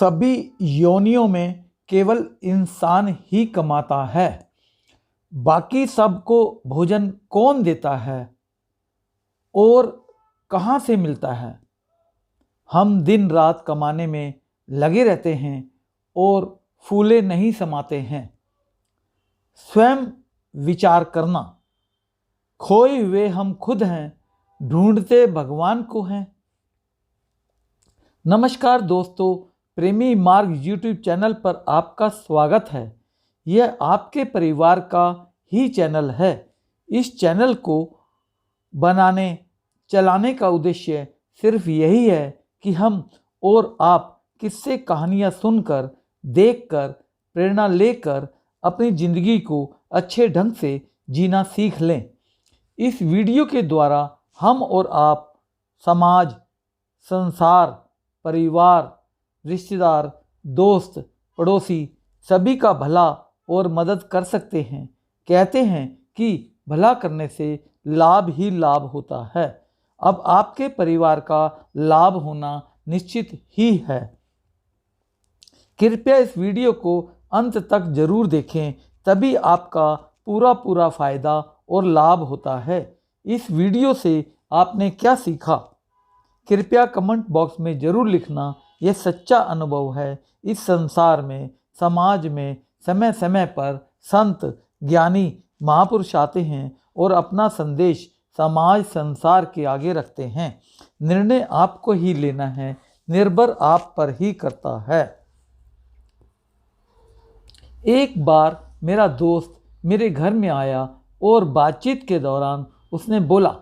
सभी योनियों में केवल इंसान ही कमाता है। बाकी सबको भोजन कौन देता है और कहाँ से मिलता है? हम दिन रात कमाने में लगे रहते हैं और फूले नहीं समाते हैं। स्वयं विचार करना, खोए हुए हम खुद हैं, ढूंढते भगवान को हैं। नमस्कार दोस्तों, प्रेमी मार्ग यूट्यूब चैनल पर आपका स्वागत है। यह आपके परिवार का ही चैनल है। इस चैनल को बनाने चलाने का उद्देश्य सिर्फ यही है कि हम और आप किस्से कहानियाँ सुनकर, देखकर, प्रेरणा लेकर अपनी ज़िंदगी को अच्छे ढंग से जीना सीख लें। इस वीडियो के द्वारा हम और आप समाज, संसार, परिवार, रिश्तेदार, दोस्त, पड़ोसी सभी का भला और मदद कर सकते हैं। कहते हैं कि भला करने से लाभ ही लाभ होता है। अब आपके परिवार का लाभ होना निश्चित ही है। कृपया इस वीडियो को अंत तक जरूर देखें, तभी आपका पूरा फायदा और लाभ होता है। इस वीडियो से आपने क्या सीखा? कृपया कमेंट बॉक्स में ज़रूर लिखना। यह सच्चा अनुभव है। इस संसार में, समाज में समय समय पर संत, ज्ञानी, महापुरुष आते हैं और अपना संदेश समाज, संसार के आगे रखते हैं। निर्णय आपको ही लेना है, निर्भर आप पर ही करता है। एक बार मेरा दोस्त मेरे घर में आया और बातचीत के दौरान उसने बोला,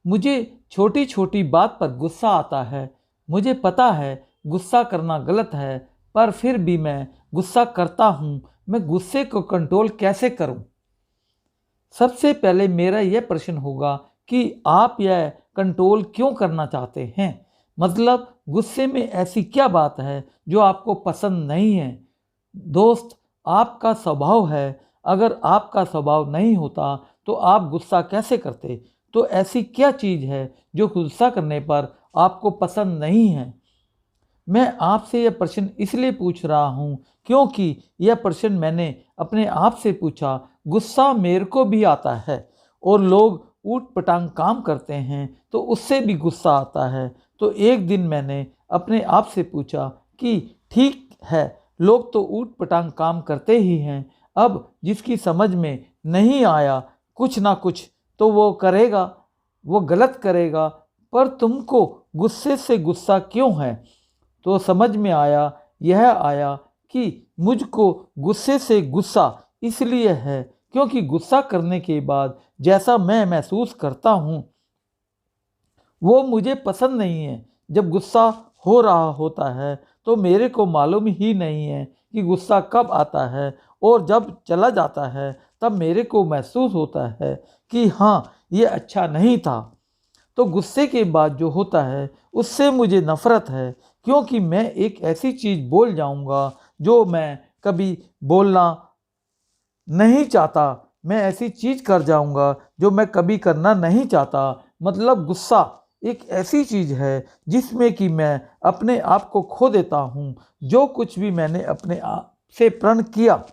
मुझे छोटी छोटी बात पर गुस्सा आता है। मुझे पता है गुस्सा करना गलत है, पर फिर भी मैं गुस्सा करता हूँ। मैं गुस्से को कंट्रोल कैसे करूँ? सबसे पहले मेरा यह प्रश्न होगा कि आप यह कंट्रोल क्यों करना चाहते हैं? मतलब गुस्से में ऐसी क्या बात है जो आपको पसंद नहीं है? दोस्त, आपका स्वभाव है। अगर आपका स्वभाव नहीं होता तो आप गुस्सा कैसे करते? तो ऐसी क्या चीज़ है जो गुस्सा करने पर आपको पसंद नहीं है? मैं आपसे यह प्रश्न इसलिए पूछ रहा हूँ क्योंकि यह प्रश्न मैंने अपने आप से पूछा। गुस्सा मेरे को भी आता है और लोग ऊट पटांग काम करते हैं तो उससे भी गुस्सा आता है। तो एक दिन मैंने अपने आप से पूछा कि ठीक है, लोग तो ऊट पटांग काम करते ही हैं। अब जिसकी समझ में नहीं आया कुछ ना कुछ तो वो करेगा, वो गलत करेगा, पर तुमको गुस्से से गुस्सा क्यों है? तो समझ में यह आया कि मुझको गुस्से से गुस्सा इसलिए है क्योंकि गुस्सा करने के बाद जैसा मैं महसूस करता हूँ वो मुझे पसंद नहीं है। जब गुस्सा हो रहा होता है तो मेरे को मालूम ही नहीं है कि गुस्सा कब आता है, और जब चला जाता है तब मेरे को महसूस होता है कि हाँ, ये अच्छा नहीं था। तो गुस्से के बाद जो होता है उससे मुझे नफ़रत है, क्योंकि मैं एक ऐसी चीज़ बोल जाऊंगा जो मैं कभी बोलना नहीं चाहता। मैं ऐसी चीज़ कर जाऊंगा जो मैं कभी करना नहीं चाहता। मतलब गुस्सा एक ऐसी चीज़ है जिसमें कि मैं अपने आप को खो देता हूँ। जो कुछ भी मैंने अपने आप से प्रण किया,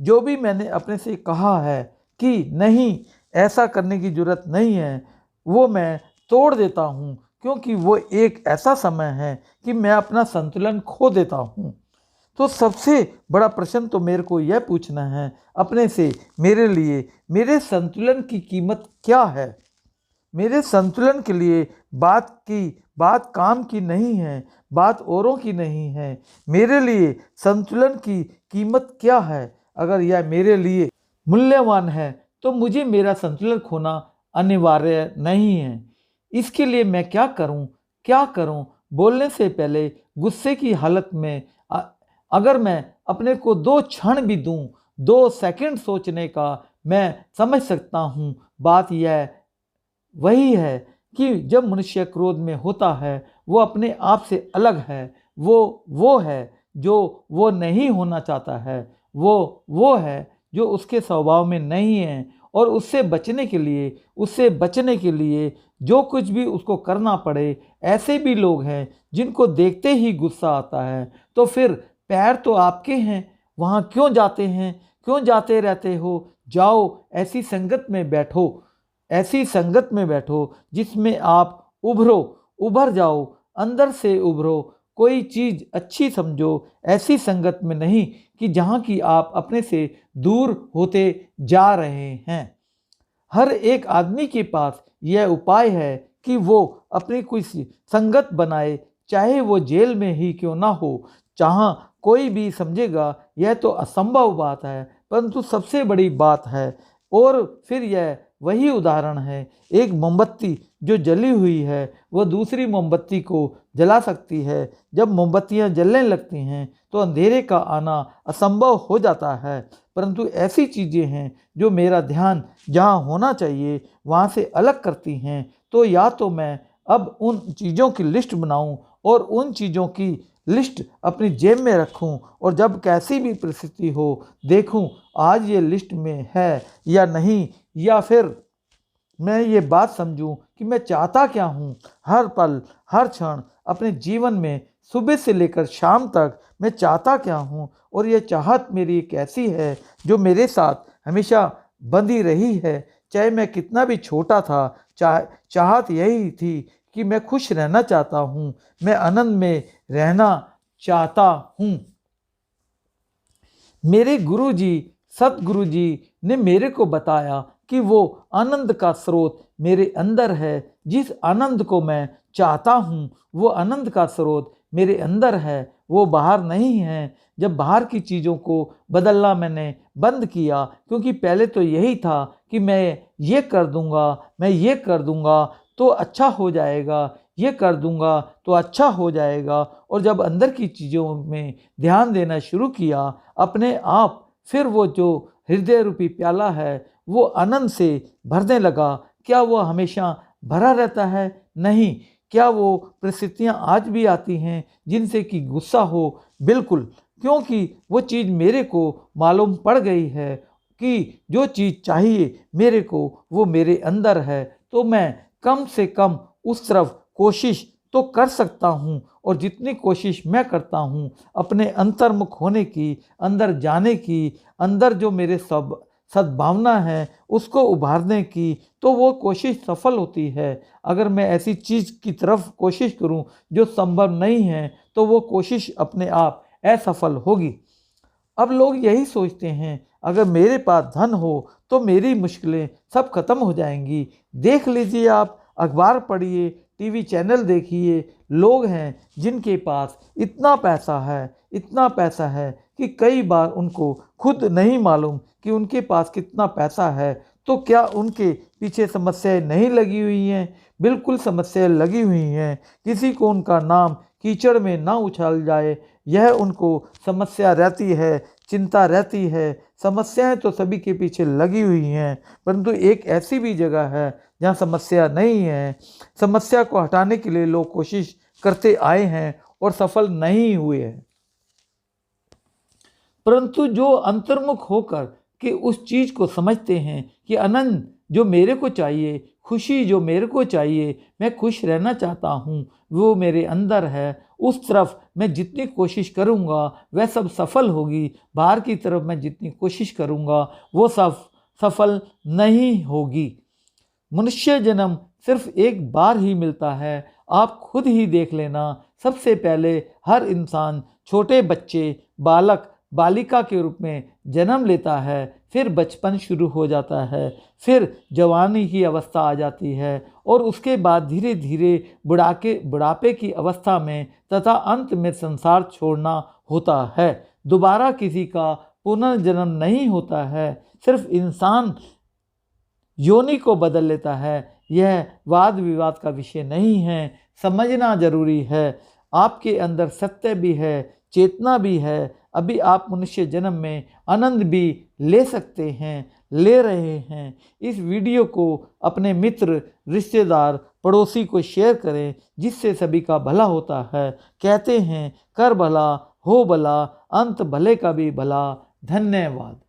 जो भी मैंने अपने से कहा है कि नहीं, ऐसा करने की ज़रूरत नहीं है, वो मैं तोड़ देता हूँ, क्योंकि वो एक ऐसा समय है कि मैं अपना संतुलन खो देता हूँ। तो सबसे बड़ा प्रश्न तो मेरे को यह पूछना है अपने से, मेरे लिए मेरे संतुलन की कीमत क्या है? मेरे संतुलन के लिए बात काम की नहीं है, बात औरों की नहीं है। मेरे लिए संतुलन की कीमत क्या है? अगर यह मेरे लिए मूल्यवान है तो मुझे मेरा संतुलन खोना अनिवार्य नहीं है। इसके लिए मैं क्या करूं? बोलने से पहले गुस्से की हालत में अगर मैं अपने को 2 क्षण भी दूं, 2 सेकंड सोचने का, मैं समझ सकता हूं। बात यह वही है कि जब मनुष्य क्रोध में होता है वो अपने आप से अलग है। वो है जो वो नहीं होना चाहता है। वो है जो उसके स्वभाव में नहीं है और उससे बचने के लिए जो कुछ भी उसको करना पड़े। ऐसे भी लोग हैं जिनको देखते ही गुस्सा आता है। तो फिर पैर तो आपके हैं, वहाँ क्यों जाते हैं, क्यों जाते रहते हो? जाओ ऐसी संगत में बैठो जिसमें आप उभर जाओ, अंदर से उभरो, कोई चीज़ अच्छी समझो। ऐसी संगत में नहीं कि जहाँ की आप अपने से दूर होते जा रहे हैं। हर एक आदमी के पास यह उपाय है कि वो अपनी कोई संगत बनाए, चाहे वो जेल में ही क्यों ना हो। जहाँ कोई भी समझेगा यह तो असंभव बात है, परंतु सबसे बड़ी बात है। और फिर यह वही उदाहरण है, एक मोमबत्ती जो जली हुई है वह दूसरी मोमबत्ती को जला सकती है। जब मोमबत्तियां जलने लगती हैं तो अंधेरे का आना असंभव हो जाता है। परंतु ऐसी चीज़ें हैं जो मेरा ध्यान जहाँ होना चाहिए वहाँ से अलग करती हैं। तो या तो मैं अब उन चीज़ों की लिस्ट बनाऊं और उन चीज़ों की लिस्ट अपनी जेब में रखूं, और जब कैसी भी परिस्थिति हो देखूं आज ये लिस्ट में है या नहीं, या फिर मैं ये बात समझूं कि मैं चाहता क्या हूं। हर पल हर क्षण अपने जीवन में सुबह से लेकर शाम तक मैं चाहता क्या हूं, और ये चाहत मेरी एक ऐसी है जो मेरे साथ हमेशा बंधी रही है। चाहे मैं कितना भी छोटा था, चाहत यही थी कि मैं खुश रहना चाहता हूँ, मैं आनंद में रहना चाहता हूँ। मेरे गुरुजी सतगुरु जी ने मेरे को बताया कि वो आनंद का स्रोत मेरे अंदर है। जिस आनंद को मैं चाहता हूँ वो आनंद का स्रोत मेरे अंदर है, वो बाहर नहीं है। जब बाहर की चीज़ों को बदलना मैंने बंद किया, क्योंकि पहले तो यही था कि मैं ये कर दूंगा तो अच्छा हो जाएगा, ये कर दूंगा तो अच्छा हो जाएगा। और जब अंदर की चीज़ों में ध्यान देना शुरू किया अपने आप, फिर वो जो हृदय रूपी प्याला है वो आनंद से भरने लगा। क्या वो हमेशा भरा रहता है? नहीं। क्या वो परिस्थितियाँ आज भी आती हैं जिनसे कि गुस्सा हो? बिल्कुल, क्योंकि वो चीज़ मेरे को मालूम पड़ गई है कि जो चीज़ चाहिए मेरे को वो मेरे अंदर है। तो मैं कम से कम उस तरफ कोशिश तो कर सकता हूँ, और जितनी कोशिश मैं करता हूँ अपने अंतर्मुख होने की, अंदर जाने की, अंदर जो मेरे सब सद्भावना है उसको उभारने की, तो वो कोशिश सफल होती है। अगर मैं ऐसी चीज़ की तरफ कोशिश करूं जो संभव नहीं है तो वो कोशिश अपने आप असफल होगी। अब लोग यही सोचते हैं अगर मेरे पास धन हो तो मेरी मुश्किलें सब खत्म हो जाएंगी। देख लीजिए, आप अखबार पढ़िए, टीवी चैनल देखिए, लोग हैं जिनके पास इतना पैसा है कि कई बार उनको खुद नहीं मालूम कि उनके पास कितना पैसा है। तो क्या उनके पीछे समस्याएं नहीं लगी हुई हैं? बिल्कुल समस्याएं लगी हुई हैं। किसी को उनका नाम कीचड़ में ना उछाल जाए, यह उनको समस्या रहती है, चिंता रहती है। समस्याएं तो सभी के पीछे लगी हुई हैं, परंतु एक ऐसी भी जगह है जहाँ समस्या नहीं है। समस्या को हटाने के लिए लोग कोशिश करते आए हैं और सफल नहीं हुए हैं। परंतु जो अंतर्मुख होकर के उस चीज़ को समझते हैं कि आनंद जो मेरे को चाहिए, खुशी जो मेरे को चाहिए, मैं खुश रहना चाहता हूँ, वो मेरे अंदर है, उस तरफ मैं जितनी कोशिश करूँगा वह सब सफल होगी। बाहर की तरफ मैं जितनी कोशिश करूँगा वो सब सफल नहीं होगी। मनुष्य जन्म सिर्फ एक बार ही मिलता है, आप खुद ही देख लेना। सबसे पहले हर इंसान छोटे बच्चे, बालिका के रूप में जन्म लेता है, फिर बचपन शुरू हो जाता है, फिर जवानी की अवस्था आ जाती है, और उसके बाद धीरे धीरे बुढ़ापे की अवस्था में तथा अंत में संसार छोड़ना होता है। दोबारा किसी का पुनर्जन्म नहीं होता है, सिर्फ इंसान योनि को बदल लेता है। यह वाद विवाद का विषय नहीं है, समझना जरूरी है। आपके अंदर सत्य भी है, चेतना भी है। अभी आप मनुष्य जन्म में आनंद भी ले सकते हैं, ले रहे हैं। इस वीडियो को अपने मित्र, रिश्तेदार, पड़ोसी को शेयर करें, जिससे सभी का भला होता है। कहते हैं कर भला हो भला, अंत भले का भी भला। धन्यवाद।